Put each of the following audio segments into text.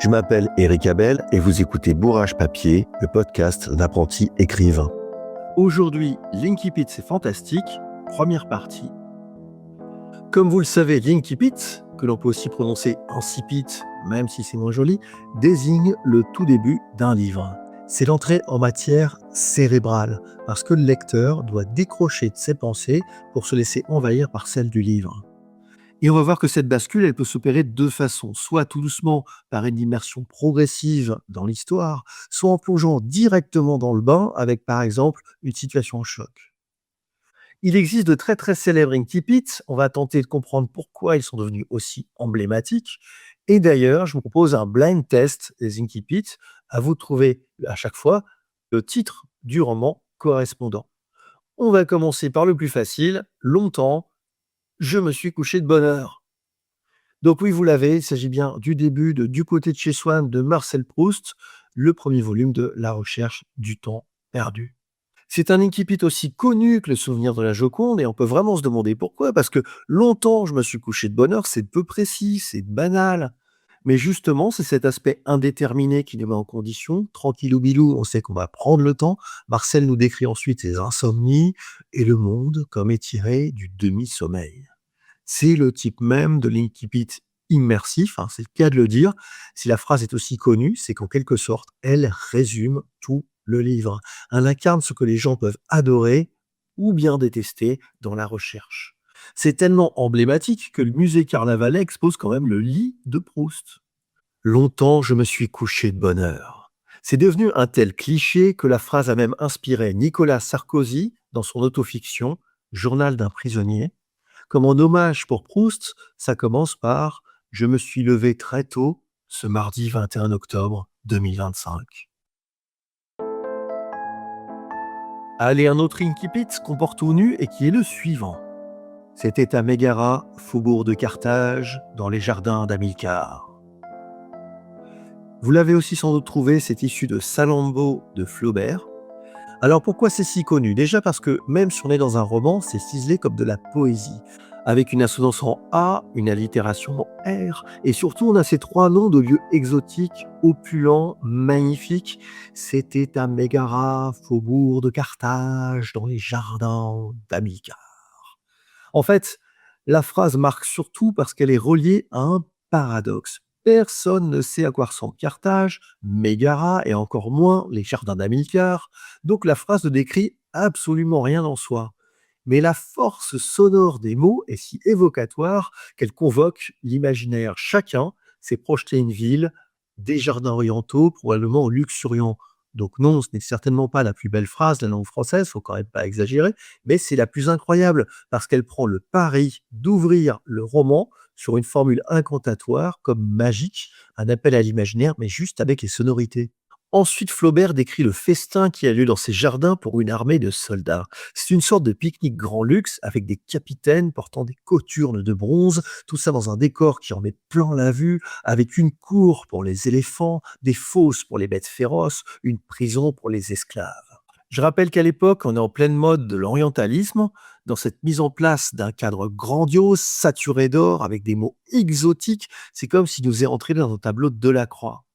Je m'appelle Éric Abel et vous écoutez Bourrage Papier, le podcast d'apprenti écrivain. Aujourd'hui, l'Inkipit c'est fantastique, première partie. Comme vous le savez, l'Inkipit, que l'on peut aussi prononcer incipit, même si c'est moins joli, désigne le tout début d'un livre. C'est l'entrée en matière cérébrale, parce que le lecteur doit décrocher de ses pensées pour se laisser envahir par celles du livre. Et on va voir que cette bascule, elle peut s'opérer de deux façons, soit tout doucement par une immersion progressive dans l'histoire, soit en plongeant directement dans le bain avec par exemple une situation en choc. Il existe de très très célèbres Inkipit, on va tenter de comprendre pourquoi ils sont devenus aussi emblématiques. Et d'ailleurs, je vous propose un blind test des Inkipit, à vous de trouver à chaque fois le titre du roman correspondant. On va commencer par le plus facile, longtemps, je me suis couché de bonne heure. Donc oui, vous l'avez, il s'agit bien du début de Du côté de chez Swann de Marcel Proust, le premier volume de La recherche du temps perdu. C'est un incipit aussi connu que le souvenir de la Joconde et on peut vraiment se demander pourquoi, parce que longtemps je me suis couché de bonne heure, c'est peu précis, c'est banal. Mais justement, c'est cet aspect indéterminé qui nous met en condition. Tranquillou bilou, on sait qu'on va prendre le temps. Marcel nous décrit ensuite ses insomnies et le monde comme étiré du demi-sommeil. C'est le type même de l'incipit immersif, hein, c'est le cas de le dire. Si la phrase est aussi connue, c'est qu'en quelque sorte, elle résume tout le livre. Elle incarne ce que les gens peuvent adorer ou bien détester dans la recherche. C'est tellement emblématique que le musée Carnavalet expose quand même le lit de Proust. Longtemps, je me suis couché de bonne heure. C'est devenu un tel cliché que la phrase a même inspiré Nicolas Sarkozy dans son autofiction Journal d'un prisonnier. Comme en hommage pour Proust, ça commence par « Je me suis levé très tôt ce mardi 21 octobre 2025 ». Allez, un autre incipit qu'on porte tout nu et qui est le suivant. C'était à Mégara, faubourg de Carthage, dans les jardins d'Amilcar. Vous l'avez aussi sans doute trouvé, c'est issu de Salammbô de Flaubert. Alors pourquoi c'est si connu? Déjà parce que même si on est dans un roman, c'est ciselé comme de la poésie, avec une assonance en A, une allitération en R, et surtout on a ces trois noms de lieux exotiques, opulents, magnifiques. C'était à Mégara, faubourg de Carthage, dans les jardins d'Amilcar. En fait, la phrase marque surtout parce qu'elle est reliée à un paradoxe. Personne ne sait à quoi ressemble Carthage, Mégara et encore moins les jardins d'Amilcar, donc la phrase ne décrit absolument rien en soi. Mais la force sonore des mots est si évocatoire qu'elle convoque l'imaginaire. Chacun s'est projeté une ville, des jardins orientaux, probablement luxuriants. Donc non, ce n'est certainement pas la plus belle phrase de la langue française, faut quand même pas exagérer, mais c'est la plus incroyable parce qu'elle prend le pari d'ouvrir le roman sur une formule incantatoire comme magique, un appel à l'imaginaire, mais juste avec les sonorités. Ensuite, Flaubert décrit le festin qui a lieu dans ses jardins pour une armée de soldats. C'est une sorte de pique-nique grand luxe avec des capitaines portant des cothurnes de bronze, tout ça dans un décor qui en met plein la vue, avec une cour pour les éléphants, des fosses pour les bêtes féroces, une prison pour les esclaves. Je rappelle qu'à l'époque, on est en pleine mode de l'orientalisme, dans cette mise en place d'un cadre grandiose, saturé d'or, avec des mots exotiques. C'est comme s'il nous est entré dans un tableau de Delacroix.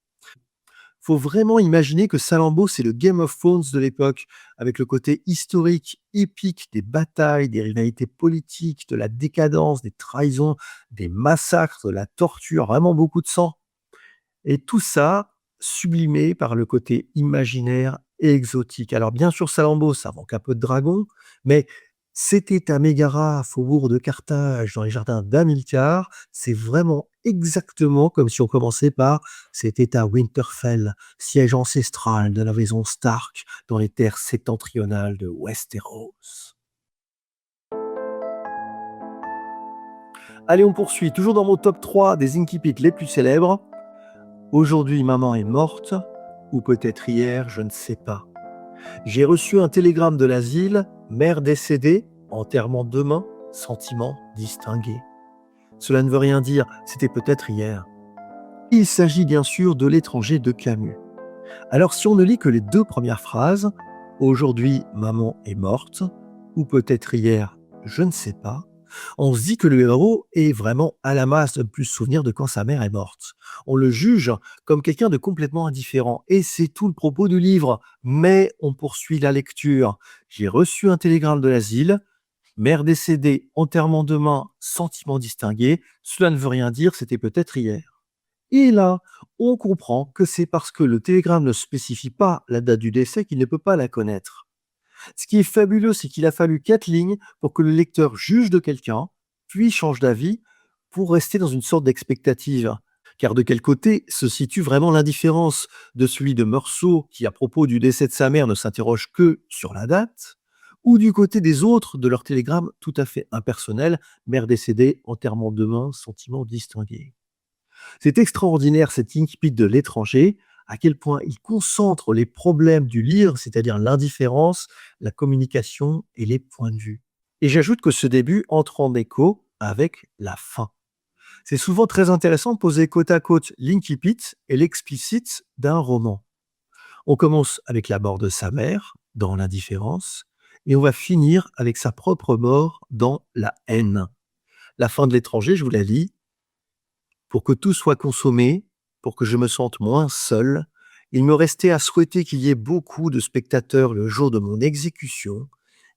Faut vraiment imaginer que Salammbô, c'est le Game of Thrones de l'époque, avec le côté historique, épique des batailles, des rivalités politiques, de la décadence, des trahisons, des massacres, de la torture, vraiment beaucoup de sang. Et tout ça sublimé par le côté imaginaire et exotique. Alors bien sûr, Salammbô, ça manque un peu de dragon, mais c'était à Mégara, faubourg de Carthage, dans les jardins d'Amilcar. C'est vraiment exactement comme si on commençait par c'était à Winterfell, siège ancestral de la maison Stark dans les terres septentrionales de Westeros. Allez, on poursuit, toujours dans mon top 3 des Inkipit les plus célèbres. Aujourd'hui, maman est morte, ou peut-être hier, je ne sais pas. J'ai reçu un télégramme de l'asile, mère décédée, enterrement demain, sentiment distingué. Cela ne veut rien dire, c'était peut-être hier. Il s'agit bien sûr de L'étranger de Camus. Alors si on ne lit que les deux premières phrases, aujourd'hui maman est morte, ou peut-être hier, je ne sais pas, On se dit que le héros est vraiment à la masse de ne plus se souvenir de quand sa mère est morte. On le juge comme quelqu'un de complètement indifférent. Et c'est tout le propos du livre. Mais on poursuit la lecture. J'ai reçu un télégramme de l'asile. Mère décédée, enterrement demain, sentiment distingué. Cela ne veut rien dire, c'était peut-être hier. Et là, on comprend que c'est parce que le télégramme ne spécifie pas la date du décès qu'il ne peut pas la connaître. Ce qui est fabuleux, c'est qu'il a fallu 4 lignes pour que le lecteur juge de quelqu'un, puis change d'avis pour rester dans une sorte d'expectative. Car de quel côté se situe vraiment l'indifférence de celui de Meursault qui, à propos du décès de sa mère, ne s'interroge que sur la date, ou du côté des autres de leur télégramme tout à fait impersonnel, mère décédée, enterrement demain, sentiment distingué. C'est extraordinaire cette incipit de l'étranger, à quel point il concentre les problèmes du livre, c'est-à-dire l'indifférence, la communication et les points de vue. Et j'ajoute que ce début entre en écho avec la fin. C'est souvent très intéressant de poser côte à côte l'incipit et l'explicite d'un roman. On commence avec la mort de sa mère, dans l'indifférence, et on va finir avec sa propre mort dans la haine. La fin de l'étranger, je vous la lis. Pour que tout soit consommé, pour que je me sente moins seul, il me restait à souhaiter qu'il y ait beaucoup de spectateurs le jour de mon exécution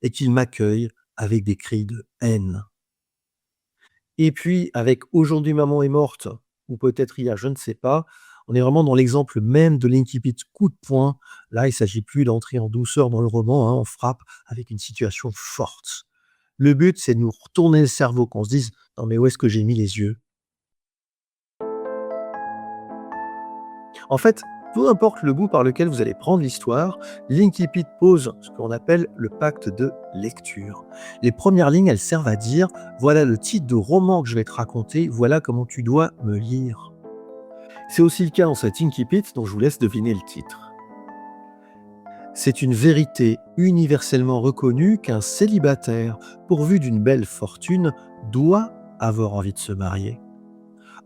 et qu'ils m'accueillent avec des cris de haine. Et puis, avec Aujourd'hui maman est morte, ou peut-être hier, je ne sais pas, on est vraiment dans l'exemple même de l'incipit coup de poing. Là, il ne s'agit plus d'entrer en douceur dans le roman, hein, on frappe avec une situation forte. Le but, c'est de nous retourner le cerveau, qu'on se dise non, mais où est-ce que j'ai mis les yeux? En fait, peu importe le bout par lequel vous allez prendre l'histoire, l'incipit pose ce qu'on appelle le pacte de lecture. Les premières lignes, elles servent à dire voilà le titre de roman que je vais te raconter, voilà comment tu dois me lire. C'est aussi le cas dans cet incipit dont je vous laisse deviner le titre. C'est une vérité universellement reconnue qu'un célibataire, pourvu d'une belle fortune, doit avoir envie de se marier.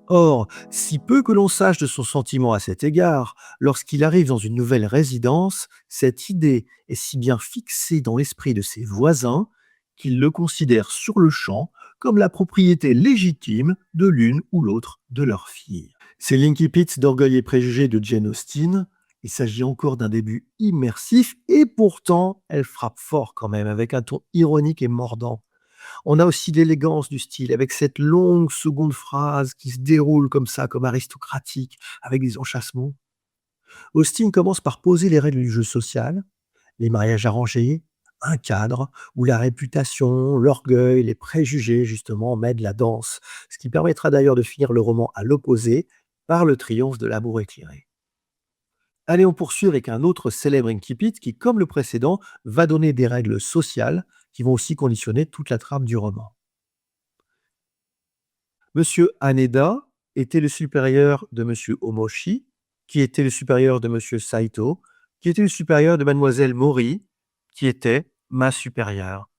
Or, si peu que l'on sache de son sentiment à cet égard, lorsqu'il arrive dans une nouvelle résidence, cette idée est si bien fixée dans l'esprit de ses voisins qu'ils le considèrent sur le champ comme la propriété légitime de l'une ou l'autre de leurs filles. C'est l'incipit d'Orgueil et préjugés de Jane Austen. Il s'agit encore d'un début immersif et pourtant, elle frappe fort quand même, avec un ton ironique et mordant. On a aussi l'élégance du style, avec cette longue seconde phrase qui se déroule comme ça, comme aristocratique, avec des enchâssements. Austin commence par poser les règles du jeu social, les mariages arrangés, un cadre où la réputation, l'orgueil, les préjugés, justement, mènent la danse, ce qui permettra d'ailleurs de finir le roman à l'opposé, par le triomphe de l'amour éclairé. Allez, on poursuit avec un autre célèbre incipit qui, comme le précédent, va donner des règles sociales qui vont aussi conditionner toute la trame du roman. Monsieur Haneda était le supérieur de monsieur Omoshi, qui était le supérieur de monsieur Saito, qui était le supérieur de mademoiselle Mori, qui était ma supérieure.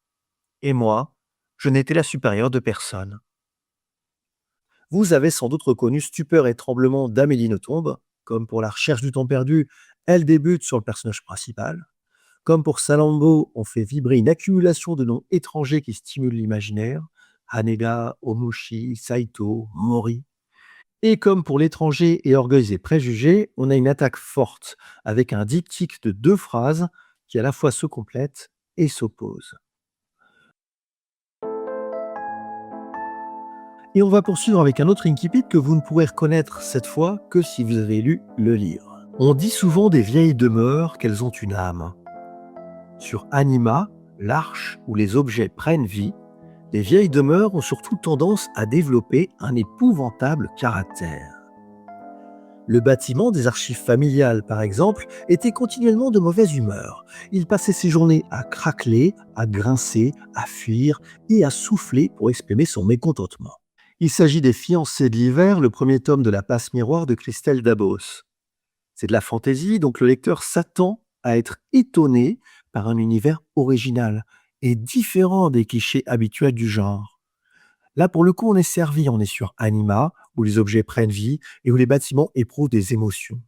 Et moi, je n'étais la supérieure de personne. Vous avez sans doute reconnu Stupeur et tremblement d'Amélie Nothomb. Comme pour La recherche du temps perdu, elle débute sur le personnage principal. Comme pour Salammbô, on fait vibrer une accumulation de noms étrangers qui stimulent l'imaginaire. Haneda, Omoshi, Saito, Mori. Et comme pour L'étranger et Orgueils et préjugés, on a une attaque forte, avec un diptyque de 2 phrases qui à la fois se complètent et s'opposent. Et on va poursuivre avec un autre incipit que vous ne pourrez reconnaître cette fois que si vous avez lu le livre. On dit souvent des vieilles demeures qu'elles ont une âme. Sur Anima, l'arche où les objets prennent vie, les vieilles demeures ont surtout tendance à développer un épouvantable caractère. Le bâtiment des archives familiales, par exemple, était continuellement de mauvaise humeur. Il passait ses journées à craqueler, à grincer, à fuir et à souffler pour exprimer son mécontentement. Il s'agit des Fiancés de l'hiver, le premier tome de La Passe Miroir de Christelle Dabos. C'est de la fantaisie, donc le lecteur s'attend à être étonné par un univers original et différent des clichés habituels du genre. Là, pour le coup, on est servi, on est sur Anima, où les objets prennent vie et où les bâtiments éprouvent des émotions.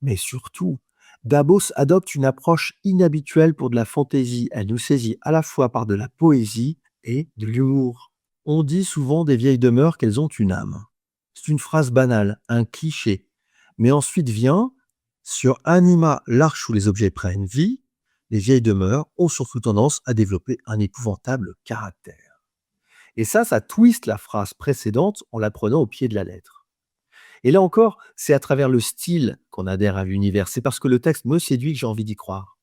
Mais surtout, Dabos adopte une approche inhabituelle pour de la fantaisie. Elle nous saisit à la fois par de la poésie et de l'humour. On dit souvent des vieilles demeures qu'elles ont une âme. C'est une phrase banale, un cliché. Mais ensuite vient sur anima l'arche où les objets prennent vie, les vieilles demeures ont surtout tendance à développer un épouvantable caractère. Et ça twiste la phrase précédente en la prenant au pied de la lettre. Et là encore, c'est à travers le style qu'on adhère à l'univers. C'est parce que le texte me séduit que j'ai envie d'y croire.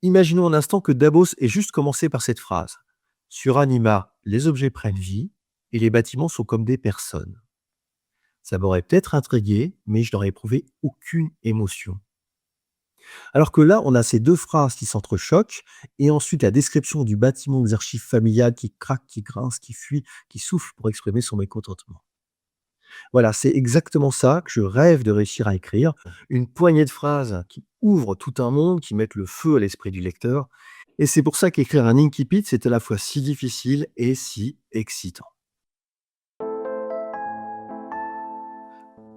Imaginons un instant que Davos ait juste commencé par cette phrase. Sur Anima, les objets prennent vie et les bâtiments sont comme des personnes. Ça m'aurait peut-être intrigué, mais je n'aurais éprouvé aucune émotion. Alors que là, on a ces deux phrases qui s'entrechoquent, et ensuite la description du bâtiment des archives familiales qui craque, qui grince, qui fuit, qui souffle pour exprimer son mécontentement. Voilà, c'est exactement ça que je rêve de réussir à écrire. Une poignée de phrases qui ouvrent tout un monde, qui mettent le feu à l'esprit du lecteur. Et c'est pour ça qu'écrire un incipit, c'est à la fois si difficile et si excitant.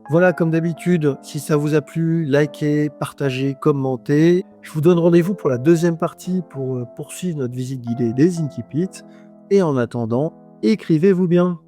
Voilà, comme d'habitude, si ça vous a plu, likez, partagez, commentez. Je vous donne rendez-vous pour la deuxième partie pour poursuivre notre visite guidée des incipits. Et en attendant, écrivez-vous bien.